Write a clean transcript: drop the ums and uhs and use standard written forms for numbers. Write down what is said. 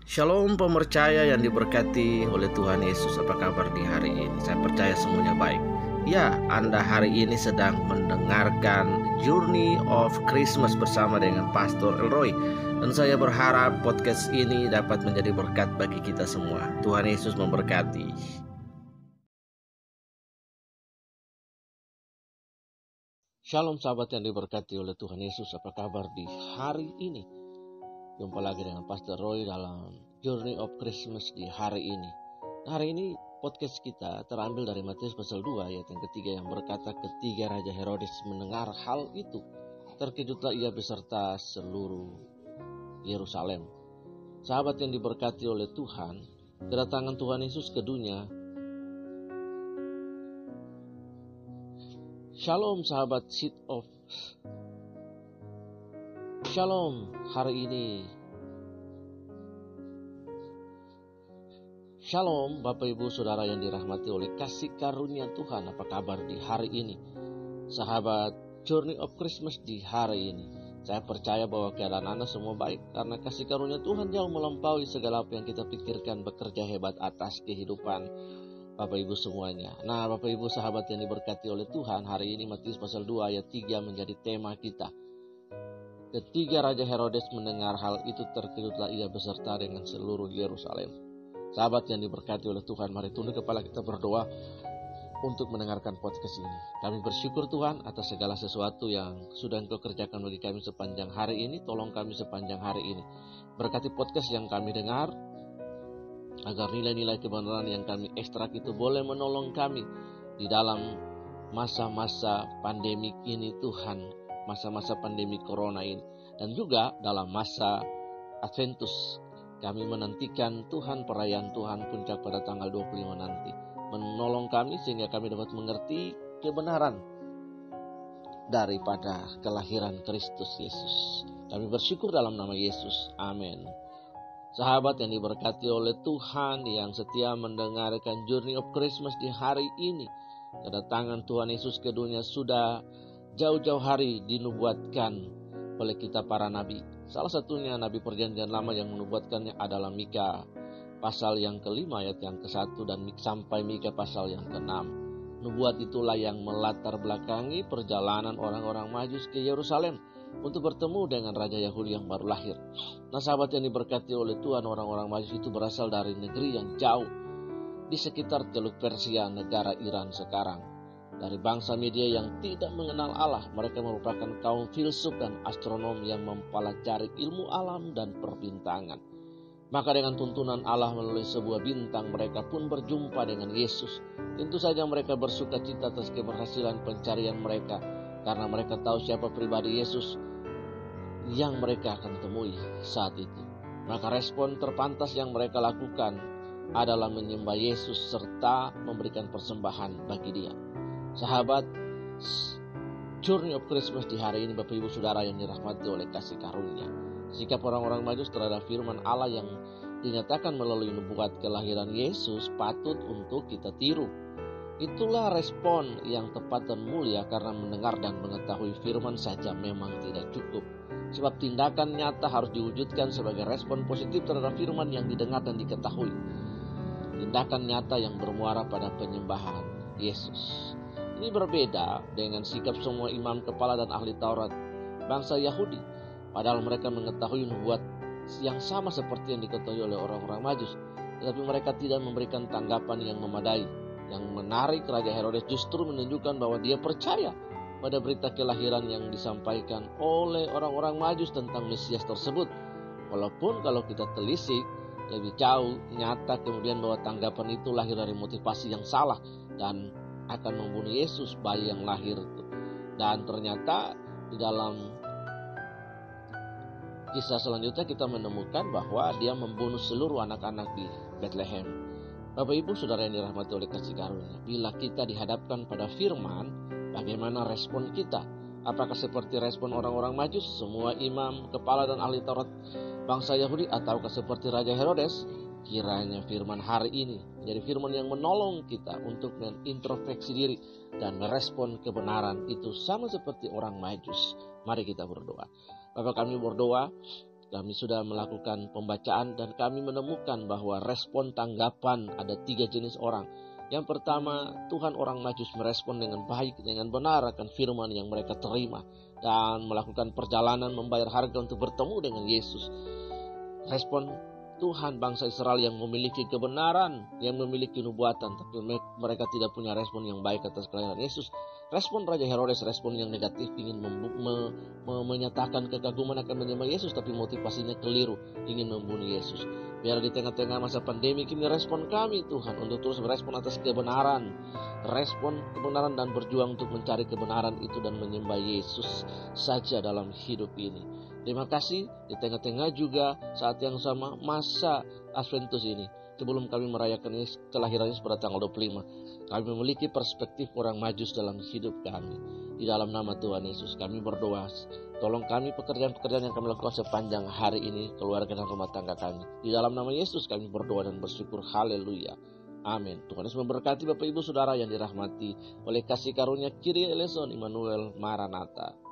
Shalom pemercaya yang diberkati oleh Tuhan Yesus, apa kabar di hari ini? Saya percaya semuanya baik. Ya, Anda hari ini sedang mendengarkan Journey of Christmas bersama dengan Pastor Elroy. Dan saya berharap podcast ini dapat menjadi berkat bagi kita semua. Tuhan Yesus memberkati. Shalom sahabat yang diberkati oleh Tuhan Yesus, apa kabar di hari ini? Jumpa lagi dengan Pastor Roy dalam Journey of Christmas di hari ini. Hari ini podcast kita terambil dari Matius pasal 2 ayat yang ketiga yang berkata, ketika Raja Herodes mendengar hal itu, terkejutlah ia beserta seluruh Yerusalem. Sahabat yang diberkati oleh Tuhan, kedatangan Tuhan Yesus ke dunia. Shalom sahabat Seed of Shalom hari ini. Shalom Bapak Ibu Saudara yang dirahmati oleh kasih karunia Tuhan, apa kabar di hari ini? Sahabat Journey of Christmas di hari ini, saya percaya bahwa keadaan Anda semua baik karena kasih karunia Tuhan jauh melampaui segala apa yang kita pikirkan, bekerja hebat atas kehidupan Bapak Ibu semuanya. Nah Bapak Ibu sahabat yang diberkati oleh Tuhan, hari ini Matius pasal 2 ayat 3 menjadi tema kita. Ketika Raja Herodes mendengar hal itu, terkejutlah ia beserta dengan seluruh Yerusalem. Sahabat yang diberkati oleh Tuhan, mari tunduk kepala kita berdoa untuk mendengarkan podcast ini. Kami bersyukur Tuhan atas segala sesuatu yang sudah Engkau kerjakan bagi kami sepanjang hari ini. Tolong kami sepanjang hari ini. Berkati podcast yang kami dengar, agar nilai-nilai kebenaran yang kami ekstrak itu boleh menolong kami di dalam masa-masa pandemik ini Tuhan. Masa-masa pandemi corona ini, dan juga dalam masa Adventus kami menantikan Tuhan, perayaan Tuhan puncak pada tanggal 25 nanti. Menolong kami sehingga kami dapat mengerti kebenaran daripada kelahiran Kristus Yesus. Kami bersyukur dalam nama Yesus, amin. Sahabat yang diberkati oleh Tuhan yang setia mendengarkan Journey of Christmas di hari ini, kedatangan Tuhan Yesus ke dunia sudah jauh-jauh hari dinubuatkan oleh kita para nabi. Salah satunya nabi perjanjian lama yang menubuatkannya adalah Mika pasal yang kelima ayat yang ke-1 dan sampai Mika pasal yang ke-6. Nubuat itulah yang melatar belakangi perjalanan orang-orang Majus ke Yerusalem untuk bertemu dengan Raja Yahudi yang baru lahir. Nah sahabat yang diberkati oleh Tuhan, orang-orang Majus itu berasal dari negeri yang jauh di sekitar Teluk Persia, negara Iran sekarang. Dari bangsa Media yang tidak mengenal Allah, mereka merupakan kaum filsuf dan astronom yang mempelajari ilmu alam dan perbintangan. Maka dengan tuntunan Allah melalui sebuah bintang, mereka pun berjumpa dengan Yesus. Tentu saja mereka bersuka cita atas keberhasilan pencarian mereka, karena mereka tahu siapa pribadi Yesus yang mereka akan temui saat itu. Maka respon terpantas yang mereka lakukan adalah menyembah Yesus serta memberikan persembahan bagi Dia. Sahabat, Journey of Christmas di hari ini Bapak Ibu Saudara yang dirahmati oleh kasih karunia. Sikap orang-orang Majus terhadap firman Allah yang dinyatakan melalui nubuat kelahiran Yesus patut untuk kita tiru. Itulah respon yang tepat dan mulia, karena mendengar dan mengetahui firman saja memang tidak cukup. Sebab tindakan nyata harus diwujudkan sebagai respon positif terhadap firman yang didengar dan diketahui. Tindakan nyata yang bermuara pada penyembahan Yesus. Ini berbeda dengan sikap semua imam kepala dan ahli Taurat bangsa Yahudi. Padahal mereka mengetahui nubuat yang sama seperti yang diketahui oleh orang-orang Majus. Tetapi mereka tidak memberikan tanggapan yang memadai. Yang menarik, Raja Herodes justru menunjukkan bahwa dia percaya pada berita kelahiran yang disampaikan oleh orang-orang Majus tentang Mesias tersebut. Walaupun kalau kita telisik lebih jauh, nyata kemudian bahwa tanggapan itu lahir dari motivasi yang salah dan akan membunuh Yesus, bayi yang lahir itu. Dan ternyata di dalam kisah selanjutnya kita menemukan bahwa dia membunuh seluruh anak-anak di Bethlehem. Bapak Ibu Saudara yang dirahmati oleh kasih karunia, bila kita dihadapkan pada firman, bagaimana respon kita? Apakah seperti respon orang-orang Majus, semua imam, kepala dan ahli Taurat bangsa Yahudi, ataukah seperti Raja Herodes? Kiranya firman hari ini menjadi firman yang menolong kita untuk mengintrospeksi diri dan merespon kebenaran itu sama seperti orang Majus. Mari kita berdoa. Bapak, kami berdoa Kami sudah melakukan pembacaan dan kami menemukan bahwa respon tanggapan ada 3 jenis orang. Yang pertama, Tuhan orang Majus merespon dengan baik, dengan benar akan firman yang mereka terima dan melakukan perjalanan membayar harga untuk bertemu dengan Yesus. Respon Tuhan bangsa Israel yang memiliki kebenaran, yang memiliki nubuatan, tapi mereka tidak punya respon yang baik atas kelahiran Yesus. Respon Raja Herodes, respon yang negatif, ingin menyatakan kekaguman akan menyembah Yesus, tapi motivasinya keliru, ingin membunuh Yesus. Biar di tengah-tengah masa pandemi kini respon kami Tuhan untuk terus berespon atas kebenaran, respon kebenaran dan berjuang untuk mencari kebenaran itu dan menyembah Yesus saja dalam hidup ini. Terima kasih di tengah-tengah juga saat yang sama masa Adventus ini. Sebelum kami merayakan kelahiran Yesus pada tanggal 25, kami memiliki perspektif orang Majus dalam hidup kami. Di dalam nama Tuhan Yesus kami berdoa, tolong kami pekerjaan-pekerjaan yang kami lakukan sepanjang hari ini, keluarga dan rumah tangga kami. Di dalam nama Yesus kami berdoa dan bersyukur. Haleluya. Amin. Tuhan Yesus memberkati Bapak Ibu Saudara yang dirahmati oleh kasih karunia Kyrie eleison, Immanuel, Maranatha.